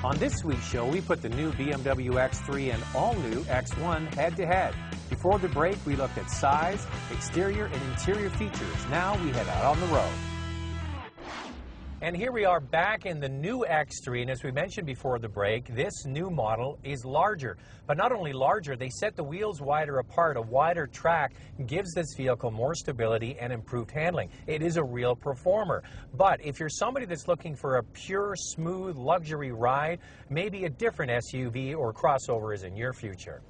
On this week's show, we put the new BMW X3 and all-new X1 head-to-head. Before the break, we looked at size, exterior, and interior features. Now we head out on the road. And here we are back in the new X3, and as we mentioned before the break, this new model is larger. But not only larger, they set the wheels wider apart. A wider track gives this vehicle more stability and improved handling. It is a real performer. But if you're somebody that's looking for a pure, smooth, luxury ride, maybe a different SUV or crossover is in your future.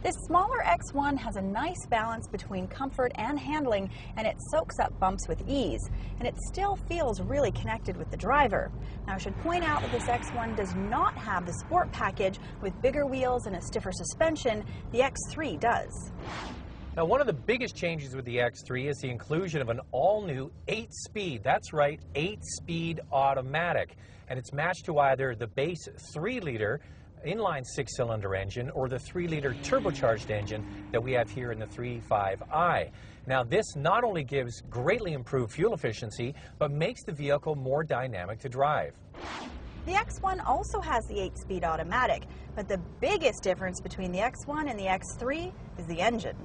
This smaller X1 has a nice balance between comfort and handling, and it soaks up bumps with ease, and it still feels really connected with the driver. Now, I should point out that this X1 does not have the sport package with bigger wheels and a stiffer suspension. The X3 does. Now, one of the biggest changes with the X3 is the inclusion of an all-new 8-speed, that's right, 8-speed automatic, and it's matched to either the base 3-liter inline 6-cylinder engine or the 3-liter turbocharged engine that we have here in the 3.5i. Now, this not only gives greatly improved fuel efficiency, but makes the vehicle more dynamic to drive. The X1 also has the 8-speed automatic, but the biggest difference between the X1 and the X3 is the engine.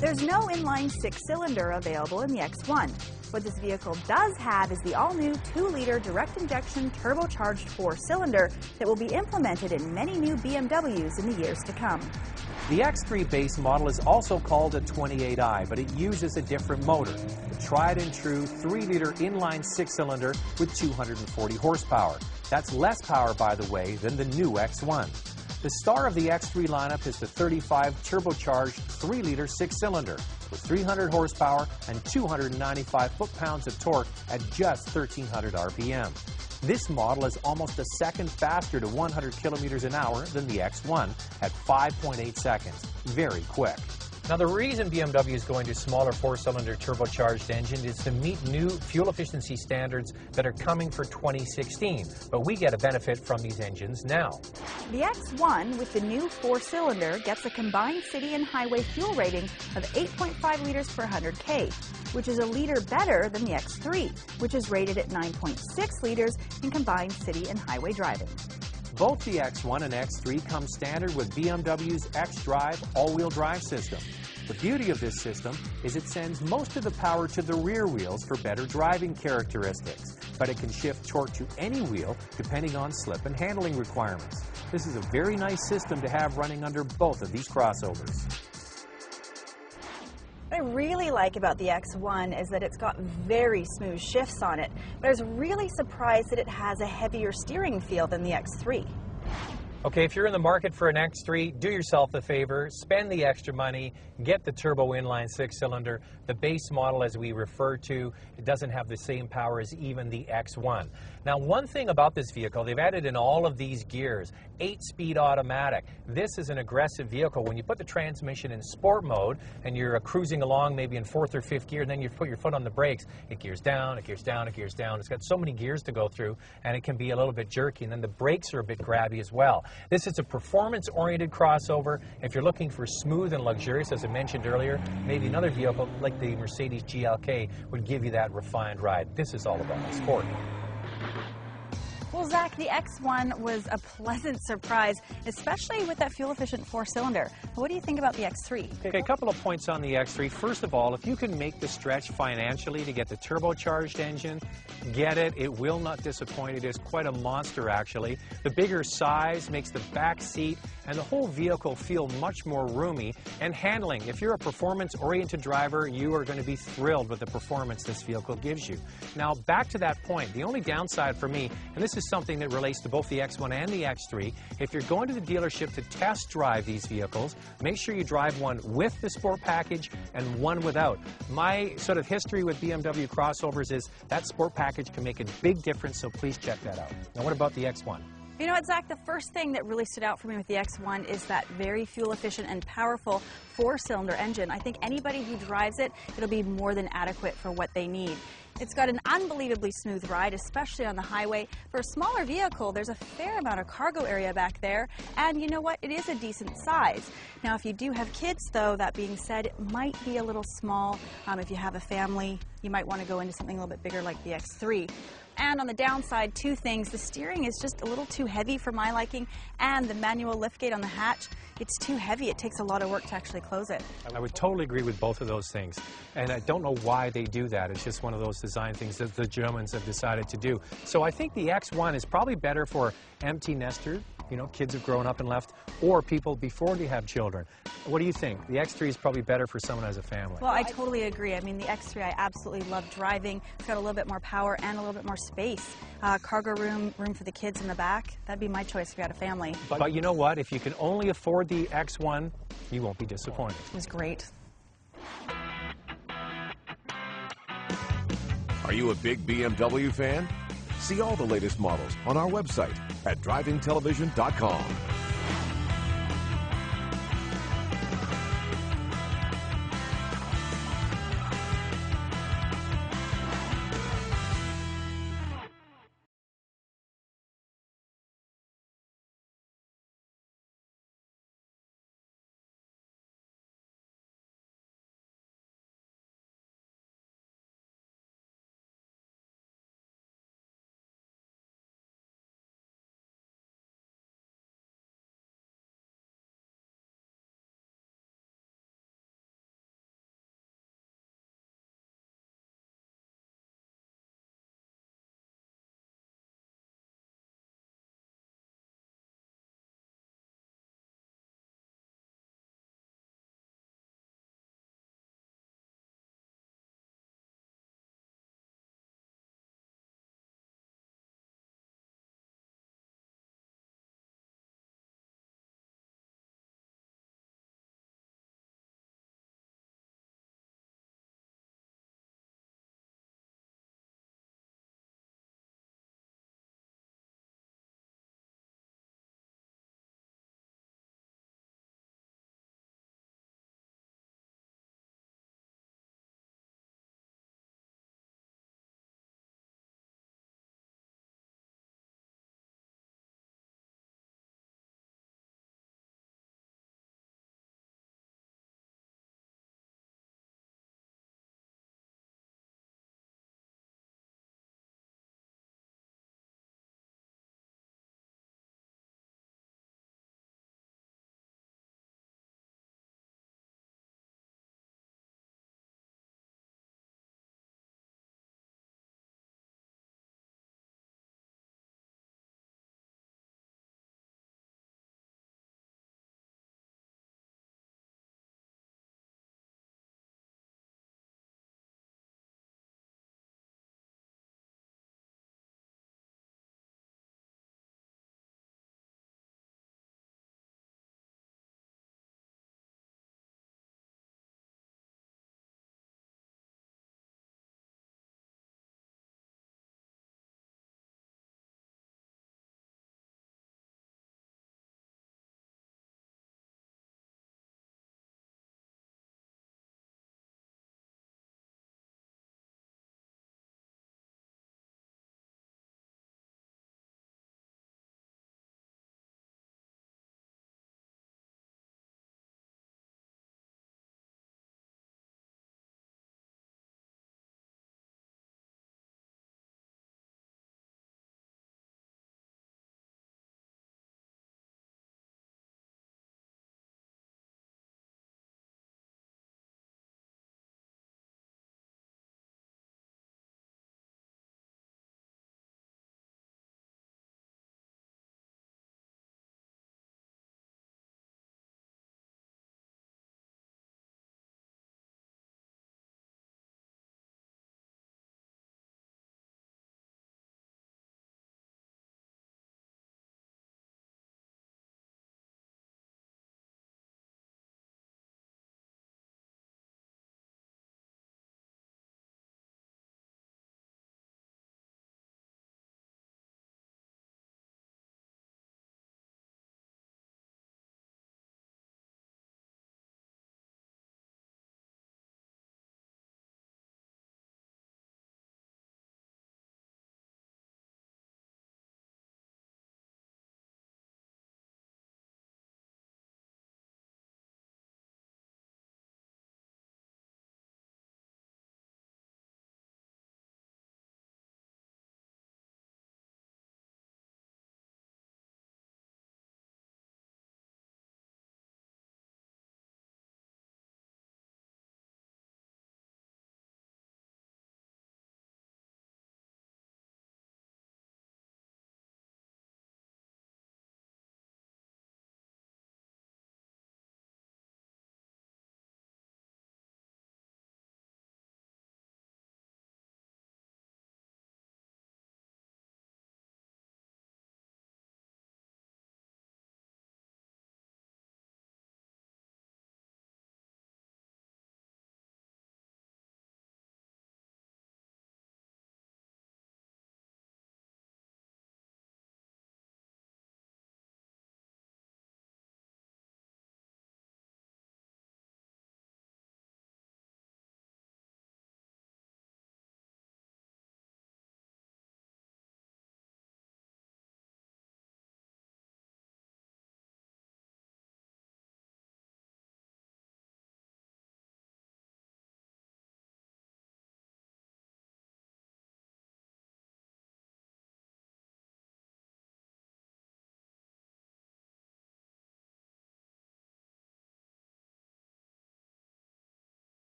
There's no inline 6-cylinder available in the X1. What this vehicle does have is the all-new 2-liter direct-injection turbocharged 4-cylinder that will be implemented in many new BMWs in the years to come. The X3 base model is also called a 28i, but it uses a different motor, the tried-and-true 3-liter inline 6-cylinder with 240 horsepower. That's less power, by the way, than the new X1. The star of the X3 lineup is the 35 turbocharged 3-liter 6-cylinder with 300 horsepower and 295 foot-pounds of torque at just 1,300 RPM. This model is almost a second faster to 100 kilometers an hour than the X1 at 5.8 seconds. Very quick. Now, the reason BMW is going to smaller 4-cylinder turbocharged engine is to meet new fuel efficiency standards that are coming for 2016. But we get a benefit from these engines now. The X1 with the new 4-cylinder gets a combined city and highway fuel rating of 8.5 liters per 100K, which is a liter better than the X3, which is rated at 9.6 liters in combined city and highway driving. Both the X1 and X3 come standard with BMW's xDrive all-wheel drive system. The beauty of this system is it sends most of the power to the rear wheels for better driving characteristics, but it can shift torque to any wheel depending on slip and handling requirements. This is a very nice system to have running under both of these crossovers. What I really like about the X1 is that it's got very smooth shifts on it, but I was really surprised that it has a heavier steering feel than the X3. Okay, if you're in the market for an X3, do yourself a favor, spend the extra money, get the turbo inline 6-cylinder. The base model, as we refer to, it doesn't have the same power as even the X1. Now, one thing about this vehicle, they've added in all of these gears, 8-speed automatic. This is an aggressive vehicle. When you put the transmission in sport mode and you're cruising along maybe in 4th or 5th gear, and then you put your foot on the brakes, it gears down, it gears down, it gears down. It's got so many gears to go through, and it can be a little bit jerky, and then the brakes are a bit grabby as well. This is a performance-oriented crossover. If you're looking for smooth and luxurious, as I mentioned earlier, maybe another vehicle like the Mercedes GLK would give you that refined ride. This is all about sport. Well, Zach, the X1 was a pleasant surprise, especially with that fuel-efficient 4-cylinder. What do you think about the X3? Okay, a couple of points on the X3. First of all, if you can make the stretch financially to get the turbocharged engine, get it. It will not disappoint. It is quite a monster, actually. The bigger size makes the back seat and the whole vehicle feel much more roomy. And handling, if you're a performance-oriented driver, you are going to be thrilled with the performance this vehicle gives you. Now, back to that point, the only downside for me, and this is something that relates to both the X1 and the X3, if you're going to the dealership to test drive these vehicles, make sure you drive one with the sport package and one without. My sort of history with BMW crossovers is that sport package can make a big difference, so please check that out. Now, what about the X1? You know what, Zach, the first thing that really stood out for me with the X1 is that very fuel-efficient and powerful 4-cylinder engine. I think anybody who drives it, it'll be more than adequate for what they need. It's got an unbelievably smooth ride, especially on the highway. For a smaller vehicle, there's a fair amount of cargo area back there, and you know what? It is a decent size. Now, if you do have kids, though, that being said, it might be a little small. If you have a family, you might want to go into something a little bit bigger like the X3. And on the downside, two things. The steering is just a little too heavy for my liking, and the manual liftgate on the hatch, it's too heavy. It takes a lot of work to actually close it. I would totally agree with both of those things. And I don't know why they do that. It's just one of those design things that the Germans have decided to do. So I think the X1 is probably better for empty nesters, you know, kids have grown up and left, or people before they have children. What do you think? The X3 is probably better for someone who has a family. Well, I totally agree. I mean, the X3 I absolutely love driving. It's got a little bit more power and a little bit more space. Cargo room for the kids in the back. That'd be my choice if you had a family. But you know what? If you can only afford the X1, you won't be disappointed. It was great. Are you a big BMW fan? See all the latest models on our website at drivingtelevision.com.